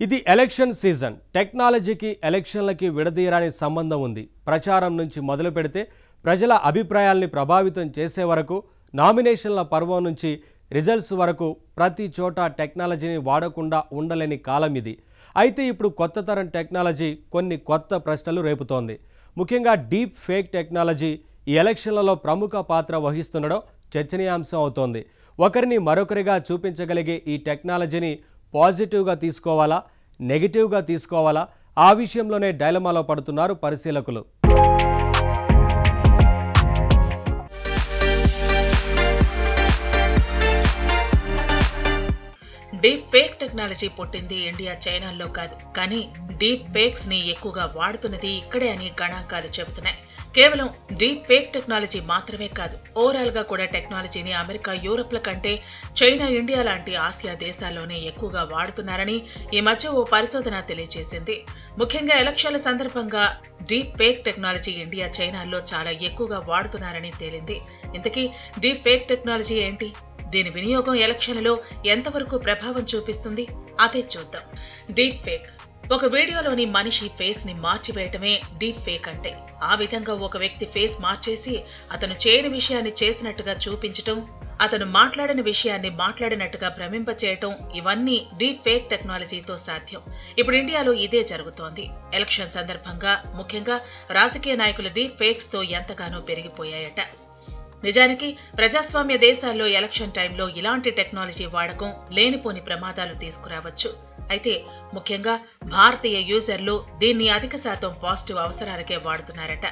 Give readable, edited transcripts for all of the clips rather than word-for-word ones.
ఇది election season. టెక్నాలజీకి ఎలక్షన్లకి విడదీయరాని సంబంధం ఉంది. ప్రచారం నుంచి మొదలు పెడితే ప్రజల అభిప్రాయాల్ని ప్రభావితం చేసే వరకు, నామినేషన్ల పర్వం నుంచి రిజల్ట్స్ వరకు ప్రతి చోట టెక్నాలజీని వాడకుండా ఉండలేని కాలం ఇది. అయితే ఇప్పుడు కొత్త తరం టెక్నాలజీ కొన్ని కొత్త ప్రశ్నలు రేపుతోంది. ముఖ్యంగా డీప్ ఫేక్ టెక్నాలజీ ఈ ఎలక్షన్లలో ప్రముఖ పాత్ర వహిస్తుండడం చర్చనీయాంశం అవుతోంది. ఒకరిని మరొకరిగా చూపించగలిగే ఈ టెక్నాలజీని పాజిటివ్గా తీసుకోవాలా, నెగిటివ్గా తీసుకోవాలా, ఆ విషయంలోనే డైలమాలో పడుతున్నారు పరిశీలకులు. డీప్ ఫేక్ టెక్నాలజీ పుట్టింది ఇండియా, చైనాల్లో కాదు. కానీ డీప్ ఫేక్స్ ని ఎక్కువగా వాడుతున్నది ఇక్కడే అని గణాంకాలు చెబుతున్నాయి. కేవలం డీప్ ఫేక్ టెక్నాలజీ మాత్రమే కాదు, ఓవరాల్ గా కూడా టెక్నాలజీని అమెరికా, యూరప్ల కంటే చైనా, ఇండియా లాంటి ఆసియా దేశాల్లోనే ఎక్కువగా వాడుతున్నారని ఈ మధ్య ఓ పరిశోధన తెలియజేసింది. ముఖ్యంగా ఎలక్షన్ల సందర్భంగా డీప్ ఫేక్ టెక్నాలజీ ఇండియా, చైనాల్లో చాలా ఎక్కువగా వాడుతున్నారని తేలింది. ఇంతకీ డీప్ ఫేక్ టెక్నాలజీ ఏంటి? దీని వినియోగం ఎలక్షన్లలో ఎంతవరకు ప్రభావం చూపిస్తుంది? అదే చూద్దాం. డీప్ ఫేక్ ఒక వీడియోలోని మనిషి ఫేస్ ని మార్చివేయటమే డీప్ ఫేక్ అంటే. ఆ విధంగా ఒక వ్యక్తి ఫేస్ మార్చేసి అతను చేయని విషయాన్ని చేసినట్టుగా చూపించటం, అతను మాట్లాడిన విషయాన్ని మాట్లాడినట్టుగా భ్రమింపచేయటం, ఇవన్నీ డీప్ ఫేక్ టెక్నాలజీతో సాధ్యం. ఇప్పుడు ఇండియాలో ఇదే జరుగుతోంది. ఎలక్షన్ సందర్భంగా ముఖ్యంగా రాజకీయ నాయకుల డీప్ ఫేక్స్ తో ఎంతగానో పెరిగిపోయాయట. నిజానికి ప్రజాస్వామ్య దేశాల్లో ఎలక్షన్ టైంలో ఇలాంటి టెక్నాలజీ వాడకం లేనిపోని ప్రమాదాలు తీసుకురావచ్చు. అయితే ముఖ్యంగా భారతీయ యూజర్లు దీన్ని అధిక శాతం పాజిటివ్ అవసరాలకే వాడుతున్నారట.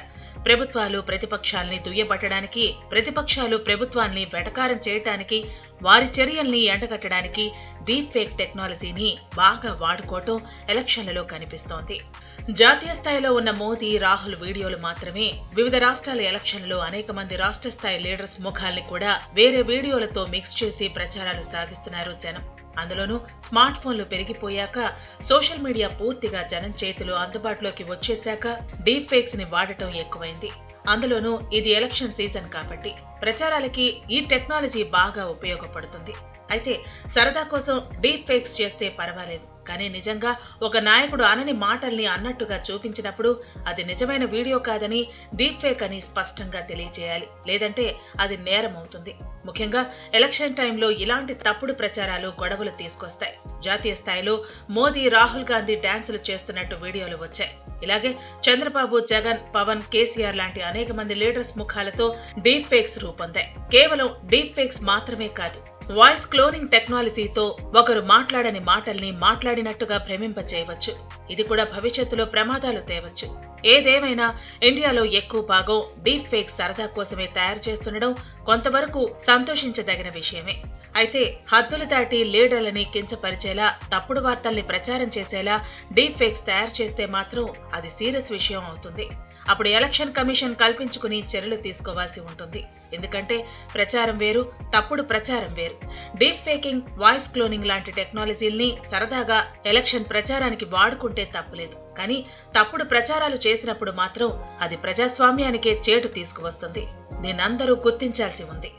ప్రభుత్వాలు ప్రతిపక్షాల్ని దుయ్యబట్టడానికి, ప్రతిపక్షాలు ప్రభుత్వాన్ని వెటకారం చేయటానికి, వారి చర్యల్ని ఎండగట్టడానికి డీప్ ఫేక్ టెక్నాలజీని బాగా వాడుకోవటం ఎలక్షన్లలో కనిపిస్తోంది. జాతీయ స్థాయిలో ఉన్న మోదీ, రాహుల్ వీడియోలు మాత్రమే వివిధ రాష్ట్రాల ఎలక్షన్లలో అనేక మంది రాష్ట్ర స్థాయి లీడర్స్ ముఖాల్ని కూడా వేరే వీడియోలతో మిక్స్ చేసి ప్రచారాలు సాగిస్తున్నారు జనం. అందులోనూ స్మార్ట్ ఫోన్లు పెరిగిపోయాక, సోషల్ మీడియా పూర్తిగా జనం చేతిలో అందుబాటులోకి వచ్చేశాక డీప్ ఫేక్స్ ని వాడటం ఎక్కువైంది. అందులోనూ ఇది ఎలక్షన్ సీజన్ కాబట్టి ప్రచారాలకి ఈ టెక్నాలజీ బాగా ఉపయోగపడుతుంది. అయితే సరదా కోసం డీప్ ఫేక్స్ చేస్తే పర్వాలేదు, కానీ నిజంగా ఒక నాయకుడు అనని మాటల్ని అన్నట్టుగా చూపించినప్పుడు అది నిజమైన వీడియో కాదని, డీప్ ఫేక్ అని స్పష్టంగా తెలియజేయాలి. లేదంటే అది నేరం అవుతుంది. ముఖ్యంగా ఎలక్షన్ టైంలో ఇలాంటి తప్పుడు ప్రచారాలు గొడవలు తీసుకొస్తాయి. జాతీయ స్థాయిలో మోదీ, రాహుల్ గాంధీ డాన్సులు చేస్తున్నట్టు వీడియోలు వచ్చాయి. ఇలాగే చంద్రబాబు, జగన్, పవన్, కేసీఆర్ లాంటి అనేక మంది లీడర్స్ ముఖాలతో డీప్ ఫేక్స్ రూపొందాయి. కేవలం డీప్ ఫేక్స్ మాత్రమే కాదు, వాయిస్ క్లోనింగ్ టెక్నాలజీతో ఒకరు మాట్లాడని మాటల్ని మాట్లాడినట్టుగా భ్రమింపచేయవచ్చు. ఇది కూడా భవిష్యత్తులో ప్రమాదాలు తేవచ్చు. ఏదేమైనా ఇండియాలో ఎక్కువ భాగం డీప్ ఫేక్ సరదా కోసమే తయారు చేస్తుండడం కొంతవరకు సంతోషించదగిన విషయమే. అయితే హద్దులు దాటి లీడర్లని కించపరిచేలా, తప్పుడు వార్తల్ని ప్రచారం చేసేలా డీప్ ఫేక్స్ తయారు చేస్తే మాత్రం అది సీరియస్ విషయం అవుతుంది. అప్పుడు ఎలక్షన్ కమిషన్ కల్పించుకుని చర్యలు తీసుకోవాల్సి ఉంటుంది. ఎందుకంటే ప్రచారం వేరు, తప్పుడు ప్రచారం వేరు. డీప్ ఫేకింగ్, వాయిస్ క్లోనింగ్ లాంటి టెక్నాలజీల్ని సరదాగా ఎలక్షన్ ప్రచారానికి వాడుకుంటే తప్పులేదు. కానీ తప్పుడు ప్రచారాలు చేసినప్పుడు మాత్రం అది ప్రజాస్వామ్యానికే చేటు తీసుకువస్తుంది. దీన్నందరూ గుర్తించాల్సి ఉంది.